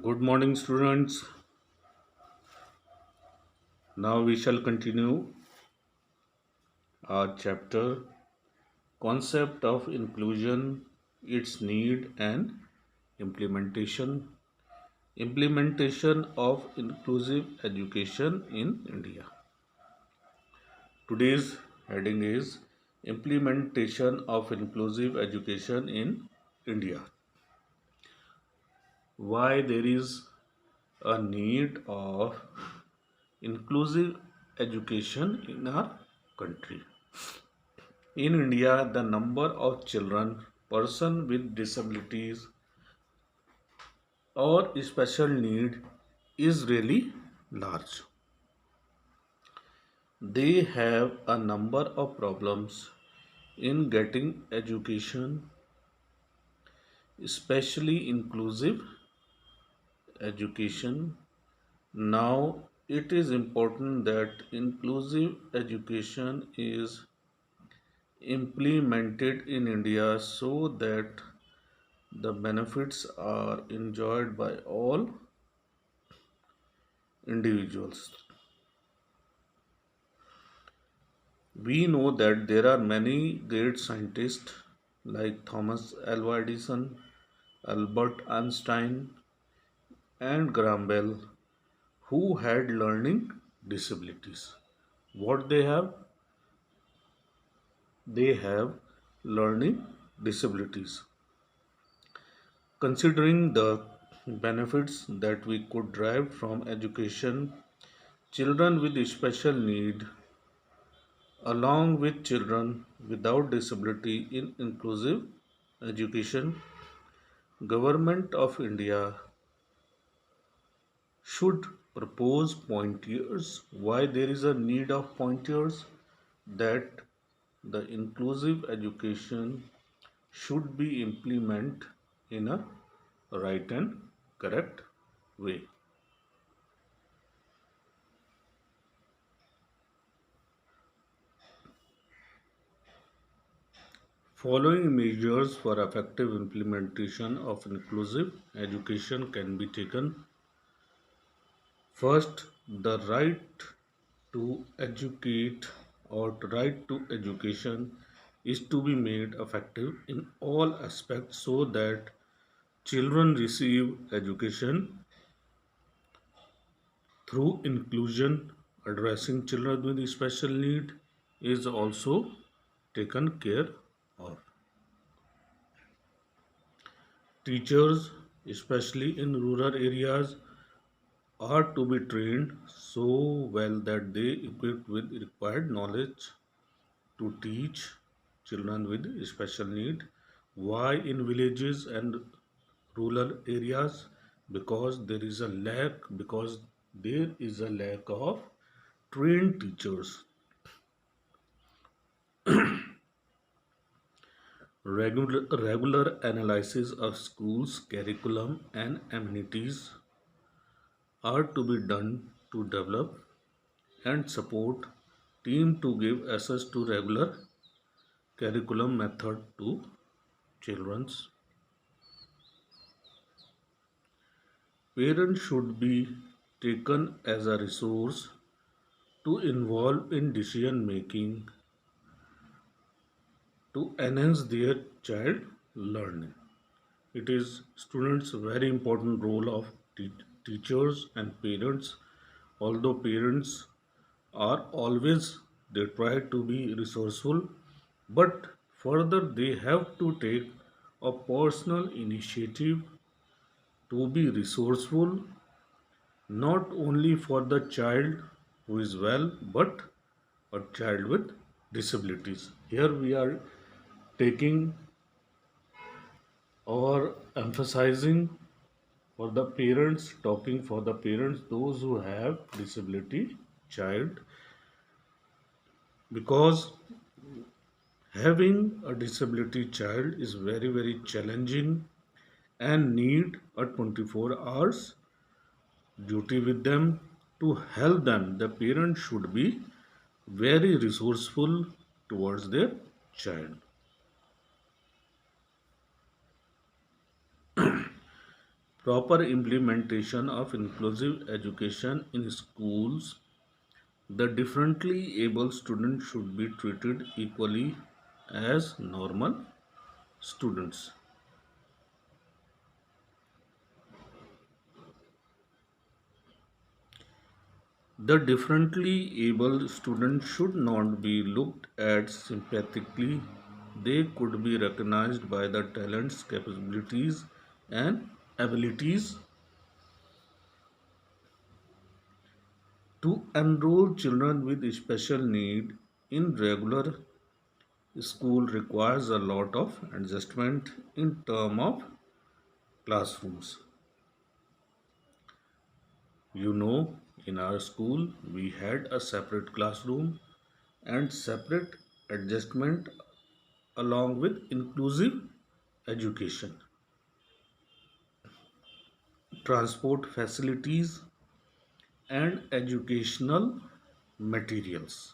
Good morning, students. Now we shall continue our chapter Concept of Inclusion, its need and implementation. Implementation of inclusive education in India. Today's heading is Implementation of inclusive education in India. Why there is a need of inclusive education in our country. In India, the number of children, person with disabilities or special need is really large. They have a number of problems in getting education, especially inclusive education. Now, it is important that inclusive education is implemented in India so that the benefits are enjoyed by all individuals. We know that there are many great scientists like Thomas Alva Edison, Albert Einstein, and Graham Bell who had learning disabilities. What they have? They have learning disabilities. Considering the benefits that we could derive from education, children with special need along with children without disability in inclusive education, Government of India should propose pointers. Why there is a need of pointers? That the inclusive education should be implemented in a right and correct way. Following measures for effective implementation of inclusive education can be taken. First, the right to educate or right to education is to be made effective in all aspects so that children receive education through inclusion. Addressing children with special need is also taken care of. Teachers, especially in rural areas, are to be trained so well that they equipped with required knowledge to teach children with special need. Why in villages and rural areas? Because there is a lack of trained teachers. Regular analysis of schools curriculum and amenities are to be done to develop and support team to give access to regular curriculum method to children's. Parents should be taken as a resource to involve in decision making to enhance their child learning. It is students' very important role of teachers and parents. Although parents are always they try to be resourceful, but further they have to take a personal initiative to be resourceful not only for the child who is well but a child with disabilities. Here we are taking or emphasizing for the parents, talking for the parents, those who have disability child, because having a disability child is very challenging and need a 24 hours duty with them. To help them, the parent should be very resourceful towards their child. Proper implementation of inclusive education in schools. The differently able students should be treated equally as normal students. The differently able students should not be looked at sympathetically. They could be recognized by the talents, capabilities, and abilities. To enroll children with special need in regular school requires a lot of adjustment in term of classrooms. You know, in our school we had a separate classroom and separate adjustment along with inclusive education, transport facilities, and educational materials.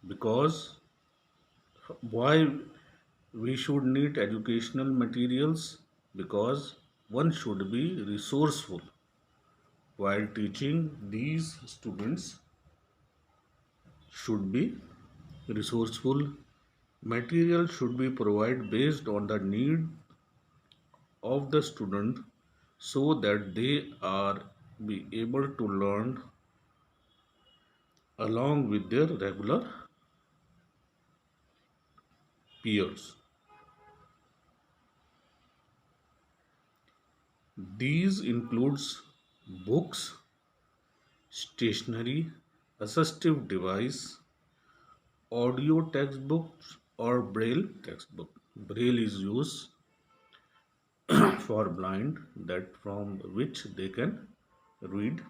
Because why we should need educational materials? Because one should be resourceful while teaching. These students should be resourceful. Material should be provided based on the need of the student so that they are be able to learn along with their regular peers. These includes books, stationery, assistive device, audio textbooks or braille textbook. Braille is used for blind that from which they can read.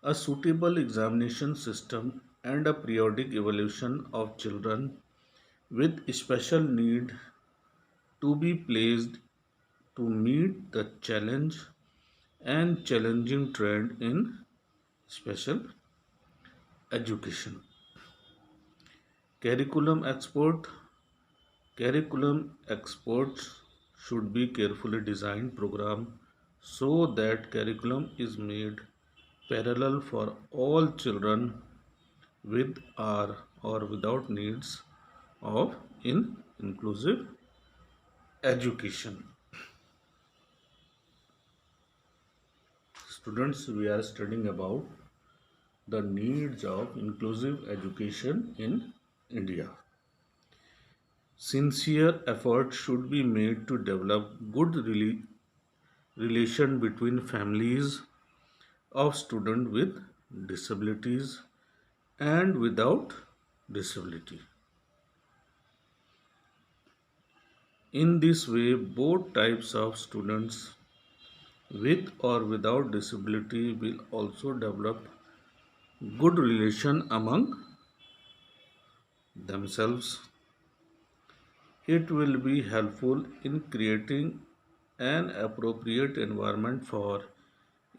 A suitable examination system and a periodic evaluation of children with special need to be placed to meet the challenge and challenging trend in special education. Curriculum expert. Curriculum experts should be carefully designed program so that curriculum is made parallel for all children with or without needs of in inclusive education. Students, we are studying about the needs of inclusive education in India. Sincere effort should be made to develop good relation between families of students with disabilities and without disability. In this way, both types of students with or without disability will also develop good relation among themselves. It will be helpful in creating an appropriate environment for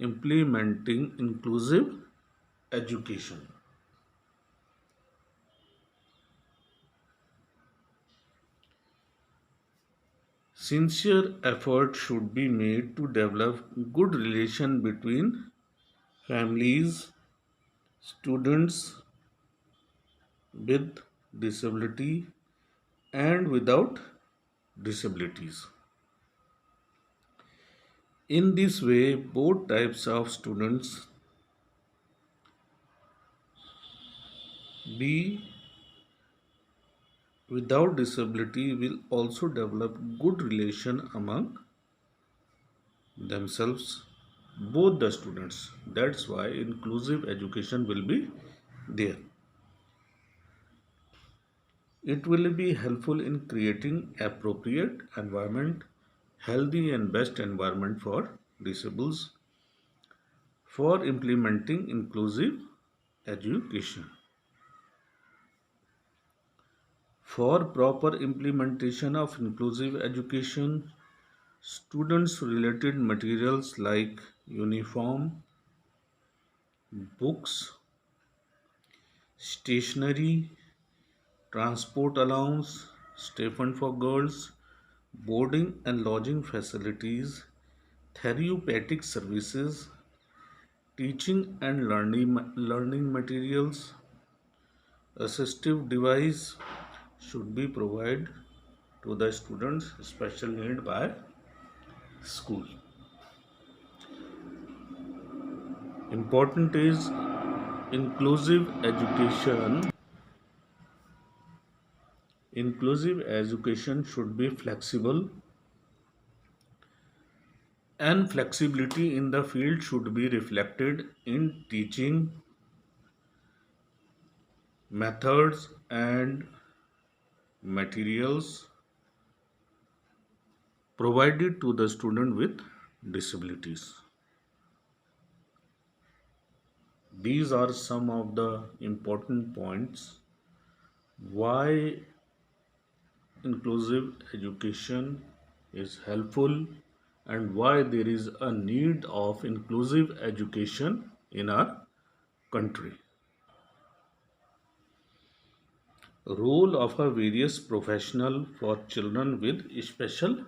implementing inclusive education. Sincere effort should be made to develop good relation between families, students with disability and without disabilities. In this way, both types of students be without disability will also develop good relation among themselves, both the students. That's why inclusive education will be there. It will be helpful in creating appropriate environment, healthy and best environment for disabled for implementing inclusive education. For proper implementation of inclusive education, students related materials like uniform, books, stationery, transport allowance, stipend for girls, boarding and lodging facilities, therapeutic services, teaching and learning materials, assistive device should be provided to the students special need by school. Important is inclusive education. Inclusive education should be flexible, and flexibility in the field should be reflected in teaching methods and materials provided to the student with disabilities. These are some of the important points why inclusive education is helpful and why there is a need of inclusive education in our country. Role of a various professional for children with special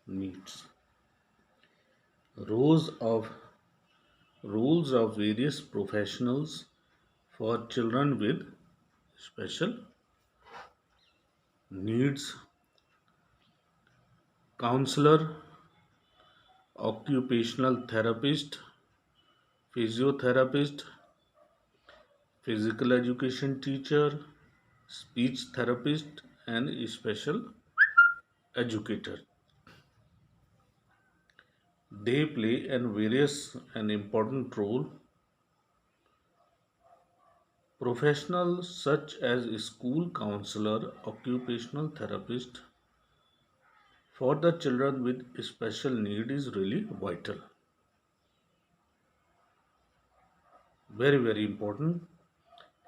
needs. Roles of roles of various professionals for children with special needs: counselor, occupational therapist, physiotherapist, physical education teacher, speech therapist, and special educator. They play an important role. Professionals such as school counselor, occupational therapist for the children with special need is really vital. Very important.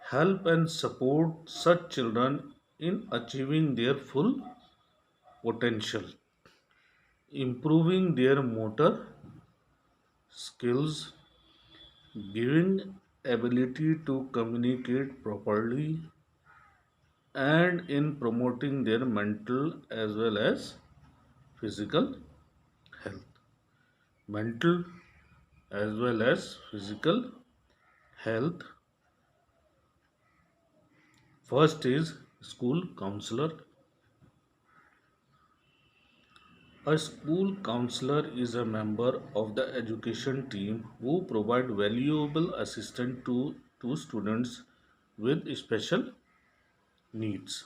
Help and support such children in achieving their full potential, improving their motor skills, giving ability to communicate properly, and in promoting their mental as well as physical health. Mental as well as physical health. First is school counselor. A school counselor is a member of the education team who provide valuable assistance to students with special needs.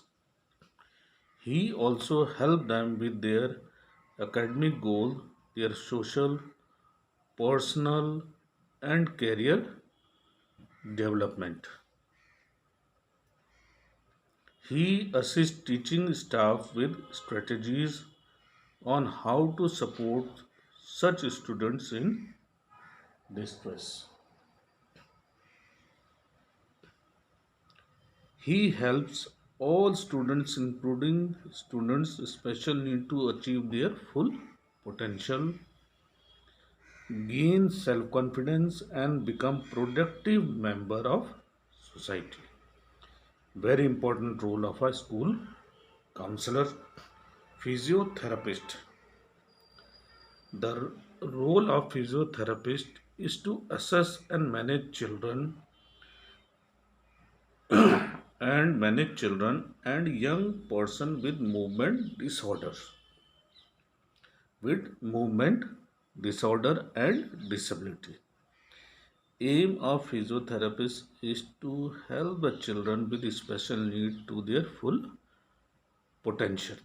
He also help them with their academic goal, their social, personal, and career development. He assists teaching staff with strategies on how to support such students in distress. He helps all students, including students special need, to achieve their full potential, gain self-confidence, and become productive member of society. Very important role of a school counselor. Physiotherapist. The role of physiotherapist is to assess and manage children and young person with movement disorder and disability. Aim of physiotherapist is to help the children with special need to their full potential.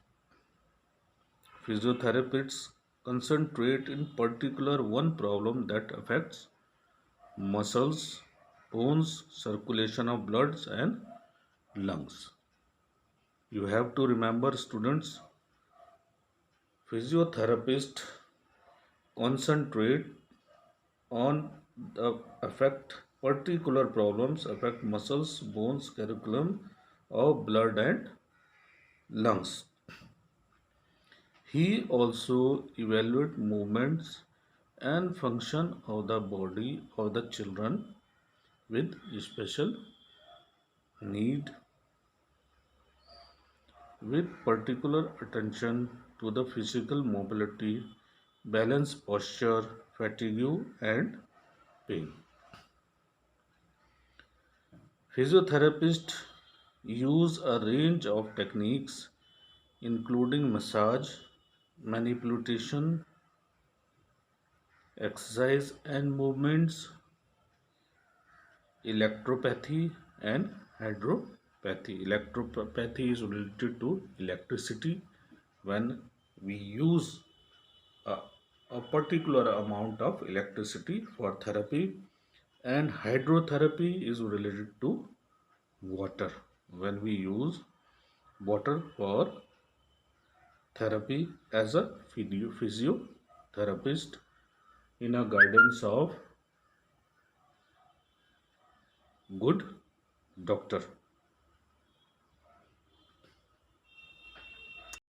Physiotherapists concentrate in particular one problem that affects muscles, bones, circulation of bloods and lungs. You have to remember, students, physiotherapists concentrate on the affect particular problems affect muscles, bones, curriculum of blood and lungs. He also evaluate movements and function of the body of the children with special need with particular attention to the physical mobility, balance, posture, fatigue, and pain. Physiotherapists use a range of techniques including massage, manipulation, exercise and movements, electropathy, and hydropathy. Electropathy is related to electricity when we use a, a particular amount of electricity for therapy, and hydrotherapy is related to water when we use water for therapy as a physiotherapist in a guidance of good doctor.